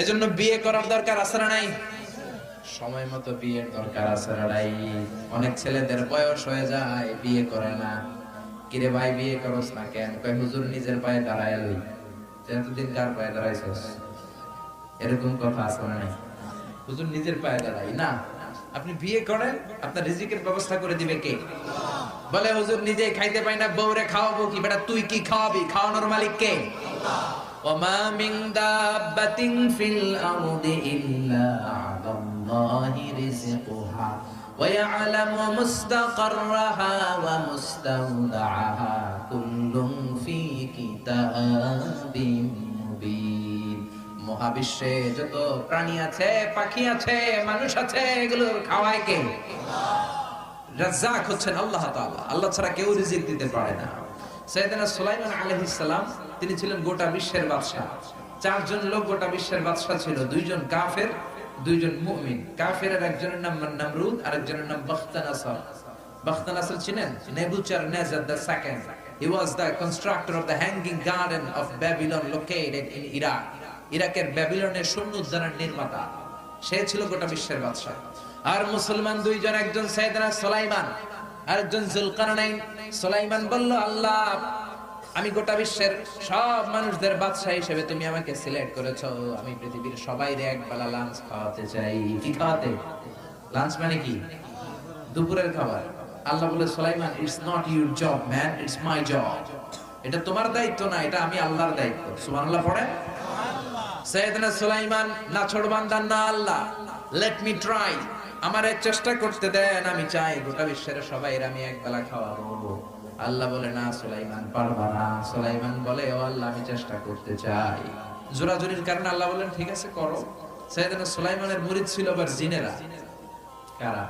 এজন্য বিয়ে করার দরকার আছে না নাই? সময় মতো বিয়ের দরকার আছে না নাই? অনেক ছেলেদের বয়স হয়ে যায়, বিয়ে করে না। কিরে ভাই বিয়ে করস না কেন? কয় হুজুর নিজের পায়ে দাঁড়ায় লই। এতদিন কার পায়ে দাঁড়াইছস? এরকম কথা আছে না নাই? হুজুর নিজের পায়ে দাঁড়াই না। আপনি বিয়ে করেন, আপনার রিজিকের ব্যবস্থা করে দিবে কে? বলে হুজুর নিজে খাইতে পাই না, বউরে খাওয়াবো কি? বেটা তুই কি খাওয়াবি? খাওয়ানোর মালিক কে? ওমা মিন দাব্বাতিন ফিল আরদি ইল্লা আলাল্লাহি রিজকুহা ওয়া ইয়ালামু মুস্তাকাররাহা ওয়া মুস্তাওদাআহা কুল্লুন ফি কিতাবিম মুবিন। মহাবিশ্বে যত প্রাণী আছে, পাখি আছে, মানুষ আছে, এগুলোর খাওয়ায় কে? রাজ্জাক হচ্ছেন আল্লাহ তাআলা। আল্লাহ ছাড়া কেউ রিজিক দিতে পারে না। সাইয়েদনা সুলাইমান আলাইহিস সালাম তিনি ছিলেন গোটা বিশ্বের বাদশা। চারজন লোক গোটা বিশ্বের বাদশা ছিল, দুইজন কাফের, দুইজন মুমিন। কাফেরের একজনের নাম নামরুদ, আরেকজনের নাম বাখতানাসার। বাখতানাসার ছিলেন Nebuchadnezzar the second. He was the constructor of the hanging garden of Babylon located in Iraq. ইরাকের ব্যাবিলনের সৈন্য উদ্যানের নির্মাতা। সে ছিল গোটা বিশ্বের বাদশা। আর মুসলমান দুইজন, একজন সাইয়েদনা সুলাইমান, আরেকজন জুলকারনাইন। সুলাইমান বলল, আল্লাহ আমি গোটা বিশ্বের সব মানুষদের বাদশা হিসেবে তুমি আমাকে সিলেক্ট করেছো, আমি পৃথিবীর সবাইরে একবেলা লাঞ্চ খাওয়াতে চাই। কি খাওয়াতে? লাঞ্চ মানে কি? দুপুরের খাবার। আল্লাহ বলে, Sulaiman it's not your job man, it's my job. এটা তোমার দায়িত্ব না, এটা আমি আল্লাহর দায়িত্ব। সুবহানাল্লাহ পড়ে। সাইয়েদনা সুলাইমান নাছোড়বান্দা না, আল্লাহ লেট মি ট্রাই, আমারে চেষ্টা করতে দেন, আমি চাই গোটা বিশ্বের সবাইরে আমি একবেলা খাওয়াবো। আল্লাহ বলে, না সুলাইমান পারবা না। সুলাইমান বলে, ও আল্লাহ আমি চেষ্টা করতে চাই। জোরাজুরির কারণে আল্লাহ বলেন, ঠিক আছে করো। সাইয়েদনা সুলাইমানের মুরিদ ছিল আবার জিনেরা। কারা?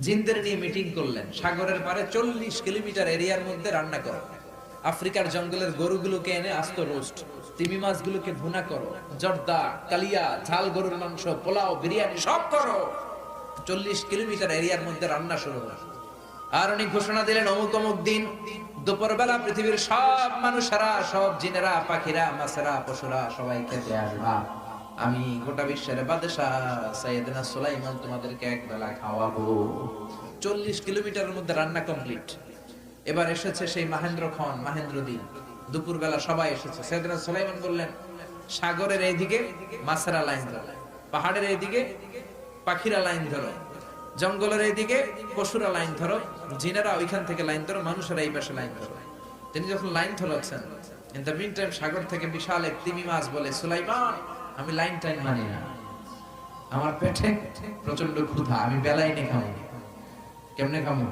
জিনদের নিয়ে মিটিং করলেন। সাগরের পারে 40 কিলোমিটার এরিয়ার মধ্যে রান্না করো। আফ্রিকার জঙ্গলের গরুগুলোকে এনে আস্ত রোস্ট, তিমি মাছগুলোকে ভুনা করো, জর্দা, কালিয়া, ঝাল গরুর মাংস, পোলাও, বিরিয়ানি সব করো। 40 কিলোমিটার এরিয়ার মধ্যে রান্না শুরু হলো। আর উনি ঘোষণা দিলেন, অমুক অমুক দিন দুপুরবেলা পৃথিবীর সব মানুষেরা, সব জিনেরা, পাখিরা, মাছেরা, পশুরা সবাই খেতে আসবা। আমি গোটা বিশ্বের বাদশাহ সাইয়েদনা সুলাইমান তোমাদেরকে একবেলা খাওয়াবো। 40 কিলোমিটারের মধ্যে রান্না কমপ্লিট। এবার এসেছে সেই মাহেন্দ্রক্ষণ, মাহেন্দ্রদিন। দুপুরবেলা সবাই এসেছে। সাইয়েদনা সুলাইমান বললেন, সাগরের এইদিকে মাছেরা লাইন ধরো, পাহাড়ের এইদিকে পাখিরা লাইন ধরো, জঙ্গলের এইদিকে পশুরা লাইন ধরো, জিনেরা ওইখান থেকে লাইন ধরো, মানুষেরা এই পাশে লাইন ধরো। তিনি যখন লাইন ধরাচ্ছেন, ইন দ্য মিন টাইম সাগর থেকে বিশাল এক তিমি মাছ বলে, সুলাইমান আমি লাইন টাইম মানি না, আমার পেটে প্রচন্ড ক্ষুধা, আমি বেলাইনে খাবো। কেমনে খাবো?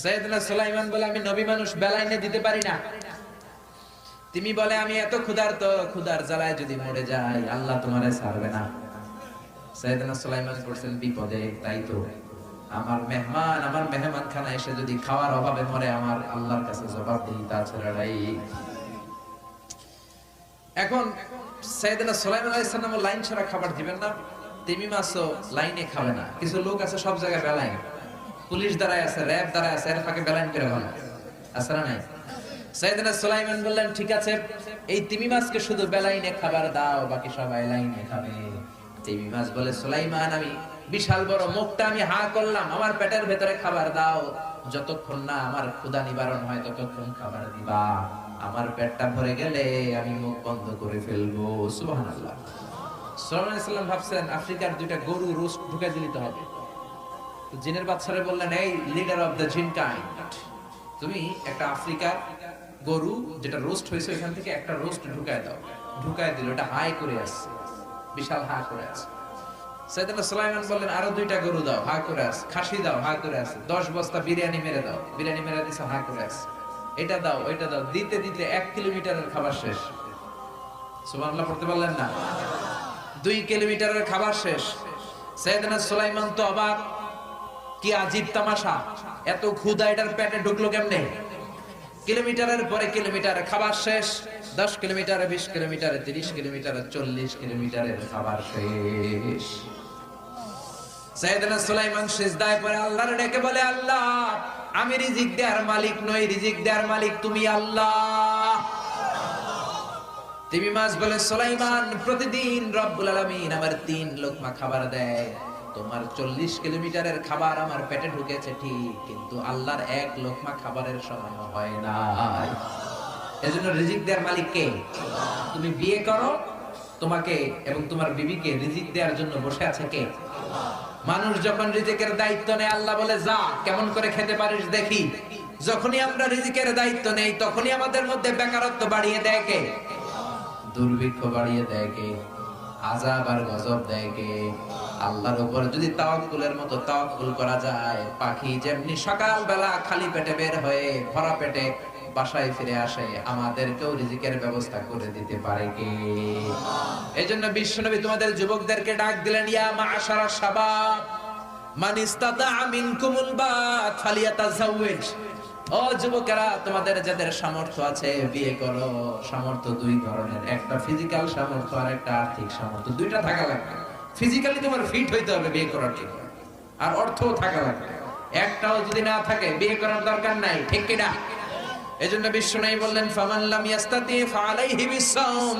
সাইয়েদনা সুলাইমান বলে, আমি নবী মানুষ, বেলাইনে দিতে পারি না। তিমি বলে, আমি এত ক্ষুধার্ত, ক্ষুধার জ্বালায় যদি মরে যাই আল্লাহ তোমারে ছাড়বে না। সাইয়েদনা সুলাইমান পড়ছেন বিপদে, তাই তো আমার মেহমান, আমার মেহমানখানা এসে যদি খাওয়ার অভাবে মরে, আমার আল্লাহর কাছে জবাবদিহি তাছাড়া নাই। এখন সাইয়েদনা সুলাইমান আলাইহিস সালাম লাইন ছাড়া খাবার দিবেন না, তিমি মাছও লাইনে খাবে না। কিছু লোক আছে সব জায়গায় বেলাইন, পুলিশ দাঁড়ায় আছে, র‍্যাব দাঁড়ায় আছে, এর ফাঁকে বেলাইন করে ভালো আছে না নাই? সাইয়েদনা সুলাইমান বললেন, ঠিক আছে এই তিমি মাছকে শুধু বেলাইনে খাবার দাও, বাকি সবাই লাইনে খাবে। তিমি মাছ বলে, সুলাইমান আমি বিশাল বড় মুখটা আমি হা করলাম, আমার পেটের ভেতরে খাবার দাও, যতক্ষণ না আমার ক্ষুধা নিবারণ হয় ততক্ষণ খাবার দিবা, আমার পেটটা ভরে গেলে আমি মুখ বন্ধ করে ফেলবো। সুবহানাল্লাহ। সুলাইমান আলাইহিস সালাম ভাবছেন আফ্রিকার দুইটা গরু রোস্ট ঢুকে দিতে হবে। তো জিনের বাদশারে বললেন, এই লিডার অফ দ্য জিন কাইন্ড, তুমি একটা আফ্রিকার গরু যেটা রোস্ট হয়েছে এখান থেকে একটা রোস্ট ঢুকায় দাও। ঢুকায় দিল, এটা হাই করে আসছে, বিশাল হা করে আছে। সাইয়েদনা সুলাইমান বললেন, আরো দুইটা গরু দাও, হা করে আছে, খাসি দাও, হা করে আছে, 10 বস্তা বিরিয়ানি মেরে দাও, বিরিয়ানি মেরে দিছে, হা করে আছে, এটা দাও ওইটা দাও, দিতে দিতে 1 কিলোমিটারের খাবার শেষ। সুবহানাল্লাহ পড়তে পারলেন না? 2 কিলোমিটারের খাবার শেষ। সাইয়েদনা সুলাইমান তো অবাক, কি আজীব তামাশা, এত ক্ষুধা এটার পেটে ঢুকলো কেমনে? কিলোমিটারের পরে কিলোমিটার খাবার শেষ। 10 কিলোমিটারে, 20 কিলোমিটারে, 30 কিলোমিটারে, 40 কিলোমিটারের খাবার শেষ। সাইয়েদনা সুলাইমান সিজদায় পড়ে আল্লাহর ডেকে বলে, আল্লাহ আমি রিজিক দেওয়ার মালিক নই, রিজিক দেওয়ার মালিক তুমি আল্লাহ। তিমি মাছ বলে, সুলাইমান, প্রতিদিন রব্বুল আলামিন আমার 3 লোকমা খাবার দেয়। তোমার 40 কিলোমিটারের খাবার আমার পেটে ঢুকেছে ঠিক, কিন্তু আল্লাহর 1 লোকমা খাবারের সমান হয় না। এজন্য রিজিক দেওয়ার মালিক কে? তুমি বিয়ে করো, তোমাকে এবং তোমার বিবিকে রিজিক দেওয়ার জন্য বসে আছে কে? মানুষ যখন রিজিকের দায়িত্ব নেয়, আল্লাহ বলে, যা কেমন করে খেতে পারিস দেখি। যখনই আমরা রিজিকের দায়িত্ব নেই, তখনই আমাদের মধ্যে বেকারত্ব বাড়িয়ে দেয় কে? দুর্ভিক্ষ বাড়িয়ে দেয় কে? আযাব আর গজব দেয় কে? আল্লাহর উপর যদি তাওয়াক্কুলের মতো তাওয়াক্কুল করা যায়, পাখি যেমনি সকালবেলা খালি পেটে বের হয়ে ভরা পেটে বাসায় ফিরে আসে, আমাদেরকেও রিজিকের ব্যবস্থা করে দিতে পারে কে? এজন্য বিশ্বনবী তোমাদের যুবকদেরকে ডাক দিলেন, ইয়া মাআশারা শাবাব মান ইসতাতা মিনকুমুল বাত ফালিয়াতাজাওয়াজ। ও যুবকেরা, তোমাদের যাদের সামর্থ্য আছে বিয়ে করো। সামর্থ্য 2 ধরনের, একটা ফিজিক্যাল সামর্থ্য আর একটা আর্থিক সামর্থ্য। 2টা থাকা লাগবে। ফিজিক্যালি তোমার ফিট হইতে হবে বিয়ে করার জন্য, আর অর্থও থাকা লাগবে। একটাও যদি না থাকে বিয়ে করার দরকার নাই, ঠিক কি না? এজন্য বিশ্বনবী বললেন, ফামান লাম ইয়াস্তাতি ফাআলাইহি বিসসাওম।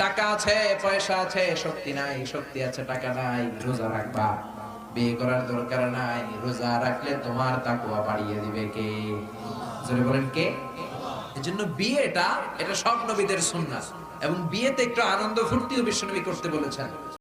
টাকা আছে, পয়সা আছে, শক্তি নাই, শক্তি আছে, টাকা নাই, রোজা রাখবা। বিয়ে করার দরকার নাই, রোজা রাখলে তোমার তাকওয়া বাড়িয়ে দিবে কে? জোরে বলেন কে? এজন্য বিয়েটা, এটা সব নবীদের সুন্নাহ, এবং বিয়েতে একটু আনন্দ ফুর্তিও বিশ্বনবী করতে বলেছেন।